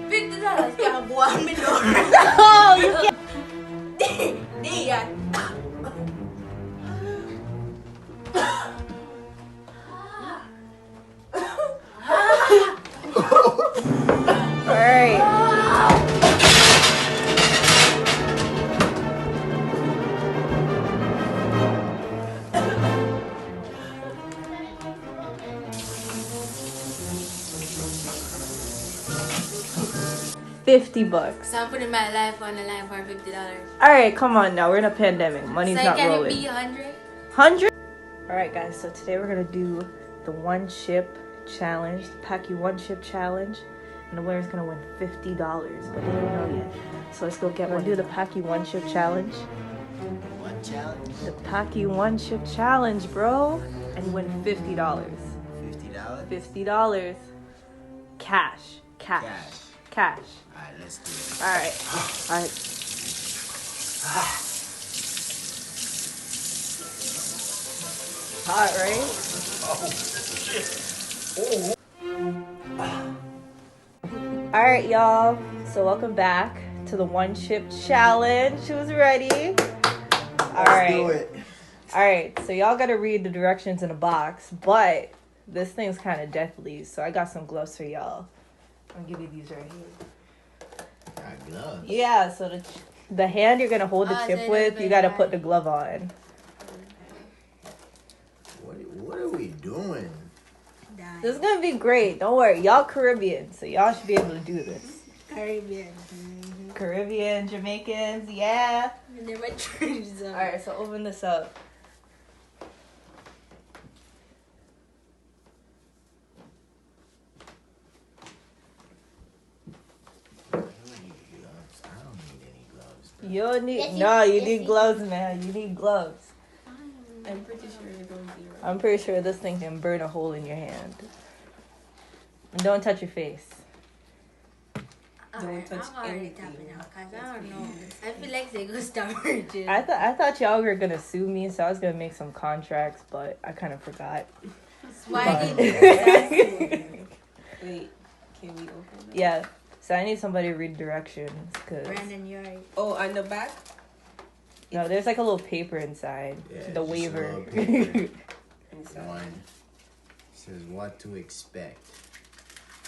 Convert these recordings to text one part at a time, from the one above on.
$50 kaya buwan mo doon. No, you can't. Di yan. Alright. $50. So I'm putting my life on the line for $50. Alright, come on now. We're in a pandemic. Money's So not can rolling. it be 100? 100? Alright guys, so today we're gonna do the one chip challenge, the Paqui one chip challenge, and the winner's gonna win $50, but they don't know yet. So let's go get one. Do the Paqui one chip challenge. What challenge? The Paqui one chip challenge, bro. And you win $50. $50? $50. Cash. Cash. Alright, let's do it. Alright. Hot, right? Alright, y'all. So welcome back to the one chip challenge. Who's ready? Let's do it. Alright, so y'all gotta read the directions in a box, but this thing's kind of deathly, so I got some gloves for y'all. I'll give you these right here. Got gloves. Yeah, so the hand you're gonna hold the chip with, you gotta put the glove on. What are we doing? This is gonna be great. Don't worry, y'all Caribbean, so y'all should be able to do this. Caribbean. Caribbean, Jamaicans, yeah. Never tried them. Alright, so open this up. I don't need any gloves. Bro. You don't need, you need gloves, man. You need gloves. I'm pretty sure you're going to be right. I'm pretty sure this thing can burn a hole in your hand. And don't touch your face. Don't touch anything. I don't know. I feel like they go start hurting. I thought y'all were gonna sue me, so I was gonna make some contracts, but I kind of forgot. Why did you Wait, can we open it? Yeah, so I need somebody to read directions, cause Brandon, you're right. Oh, on the back? no, there's like a little paper inside, Yeah, the just a waiver. little paper. Inside. One says what to expect.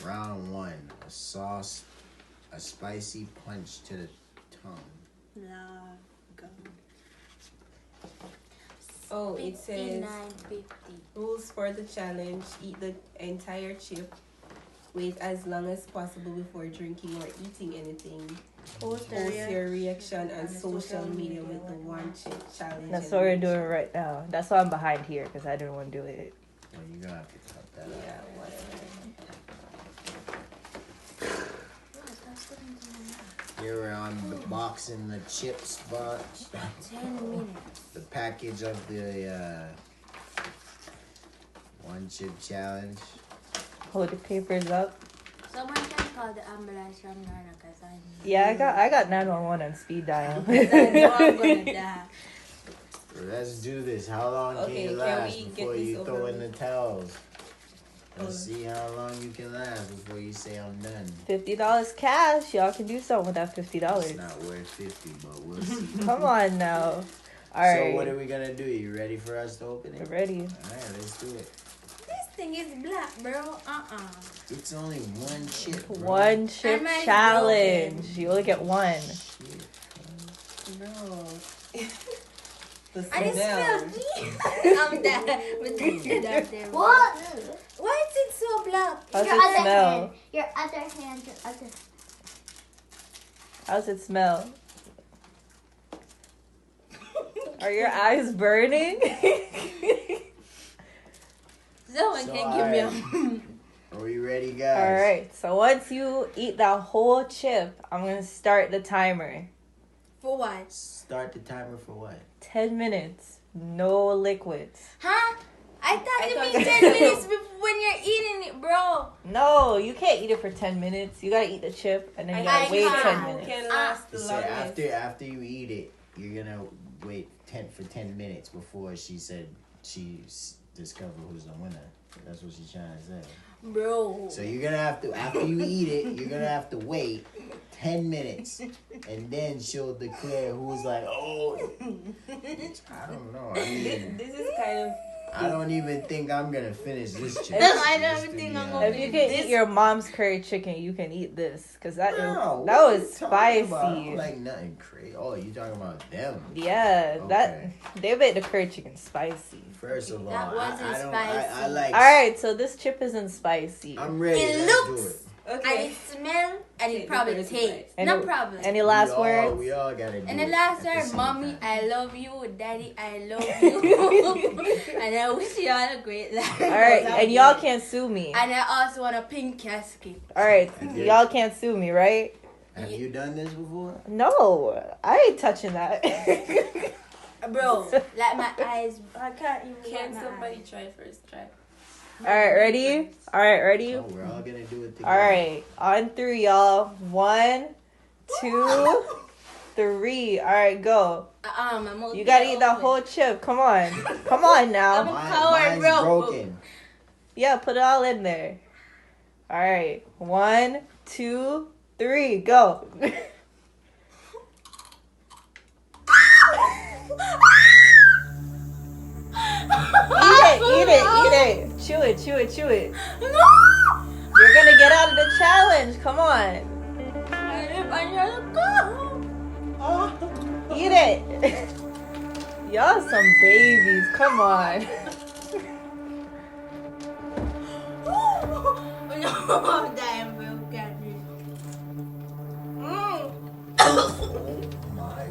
Round one, a spicy punch to the tongue. No, go. Oh, it says 59.50. rules for the challenge. Eat the entire chip. Wait as long as possible before drinking or eating anything. Post your reaction on social media with the one chip challenge. That's what we're doing right now. That's why I'm behind here, because I didn't want to do it. Well, you're gonna have to cut that Yeah, out. whatever. Here we're unboxing the chips box. 10 minutes. The package of the one chip challenge. Hold the papers up. Someone can call the ambulance from Ghana because I know. Yeah, I got 911 on speed dial. I know I'm gonna die. Let's do this. How long Okay, can you can last we get before this you over throw in the with? towels? Let's see how long you can last before you say I'm done. $50 cash. Y'all can do something with that It's $50. not worth 50, but we'll see. Come on now. All right. So what are we gonna do? You ready for us to open We're it? ready. Alright, let's do it. This thing is black, bro. It's only one chip, bro. One chip I might challenge. You only get one. Shit. Bro. The I just smell. smelled me. I'm dead. What? Why is it so black? How's Your it other smell? hand. Your other hand. Your other. How's it smell? Are your eyes burning? Someone So, can give me a. Are we ready, guys? All right. So once you eat that whole chip, I'm gonna start the timer. For what? Start the timer for what? 10 minutes. No liquids. Huh? I thought you thought mean you- 10 minutes before when you're eating it, bro. No, you can't eat it for 10 minutes. You gotta eat the chip and then you gotta I wait can't. 10 Who minutes. can last the So longest? after you eat it, you're gonna wait 10 for 10 minutes before she said discover who's the winner. That's what she's trying to say. Bro. So you're gonna have to, after you eat it, you're gonna have to wait 10 minutes, and then she'll declare who's like, oh. I don't know. I mean, This is kind of. I don't even think I'm gonna finish this chicken. I don't think I'm gonna If you can eat your mom's curry chicken, you can eat this, cause that No, that what was you talking about? I spicy. don't like nothing crazy. Oh, you talking about them? Yeah, that Okay. they made the curry chicken spicy. First of all, That wasn't I spicy. like. All right, so this chip isn't spicy. I'm ready. It Let's looks- do it. And Okay. it smell and Okay, it probably the first tastes. bite. No And problem. Any last words? We all gotta do And it the last at the word, same mommy, time. I love you. Daddy, I love you. And I wish you all a great life. All right, and y'all can't sue me. And I also want a pink casket. All right, Okay. y'all can't sue me, right? Have you done this before? No, I ain't touching that. Bro, like my eyes. I can't even Can look at my somebody eyes. try first? Try. All right, ready? All right, ready? Oh, we're all gonna do it together. All right, on three, y'all. 1, 2, 3. All right, go. My mouth You gotta is eat the open. whole chip. Come on, come on now. Mine's bro. broken. Yeah, put it all in there. All right, 1, 2, 3, go. Eat it. Chew it. No! You're gonna get out of the challenge. Come on. Eat it. Y'all some babies. Come on. I'm dying, bro. God. My.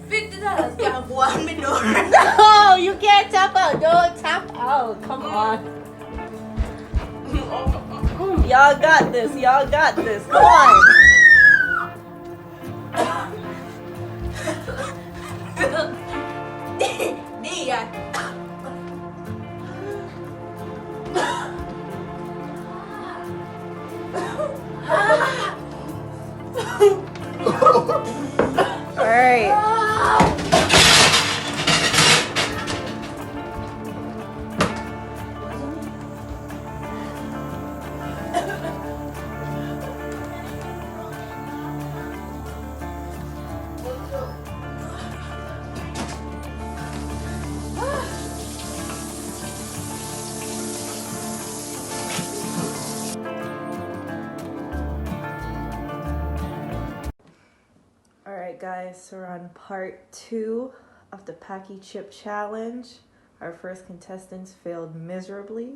$50 can't go on me door. No, you can't tap out. Don't tap out. Come on. Y'all got this. Come on. All right. All right, guys, so we're on part 2 of the Paqui chip challenge. Our first contestants failed miserably,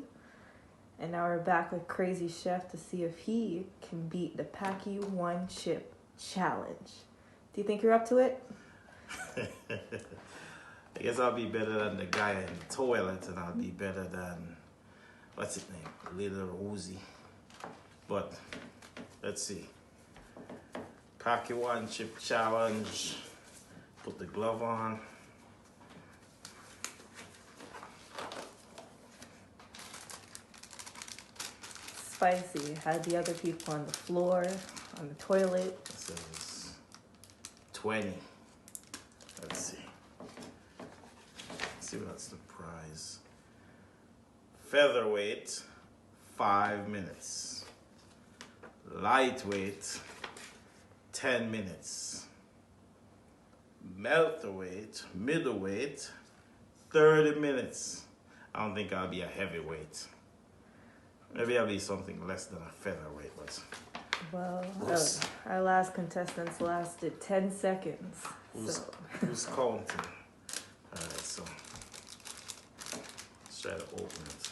and now we're back with Crazy Chef to see if he can beat the Paqui 1 chip challenge. Do you think you're up to it? I guess I'll be better than the guy in the toilet, and I'll be better than, what's his name, Little Uzi. But let's see. Paqui 1 chip challenge. Put the glove on. Spicy. Had the other people on the floor, on the toilet. It says 20. Let's see. Let's see what's the prize. Featherweight, 5 minutes. Lightweight, 10 minutes. Welterweight, middleweight, 30 minutes. I don't think I'll be a heavyweight. Maybe I'll be something less than a featherweight, but Well, We'll see. our last contestants lasted 10 seconds. who's, So, who's counting? Alright, so let's try to open it.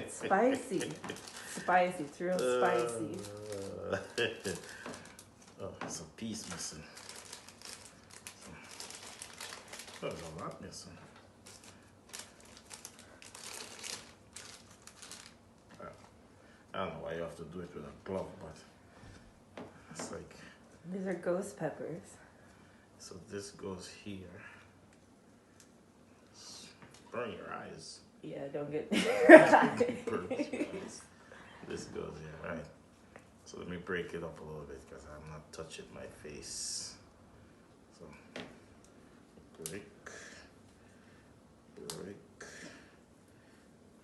spicy. Spicy. It's real spicy. Oh, there's a piece missing. Oh, there's a lot missing. I don't know why you have to do it with a glove, but it's like, These are ghost peppers. so this goes here. Burn your eyes. Yeah, don't get. Burn your eyes. This goes here, right? So let me break it up a little bit because I'm not touching my face. So break.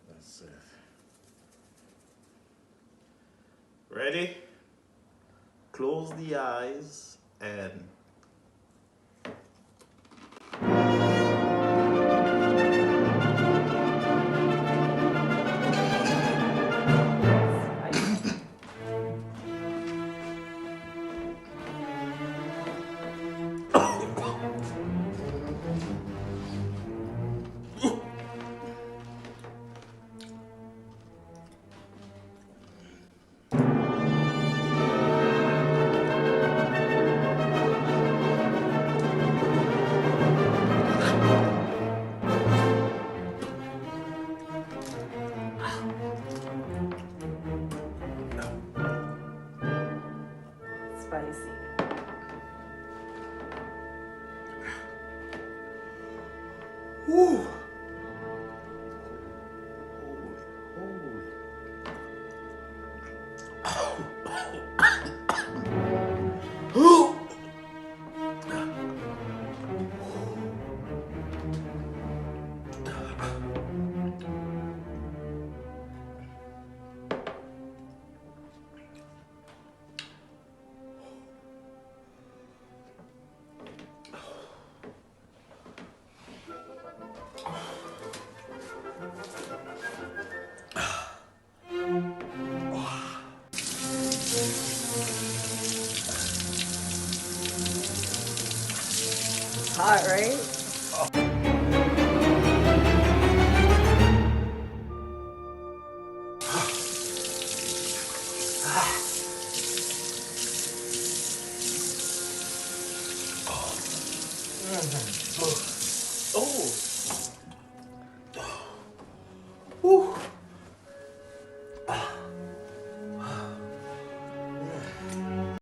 That's it. Ready? Close the eyes and Spicy. woo. Hot, right? Oh. Woo.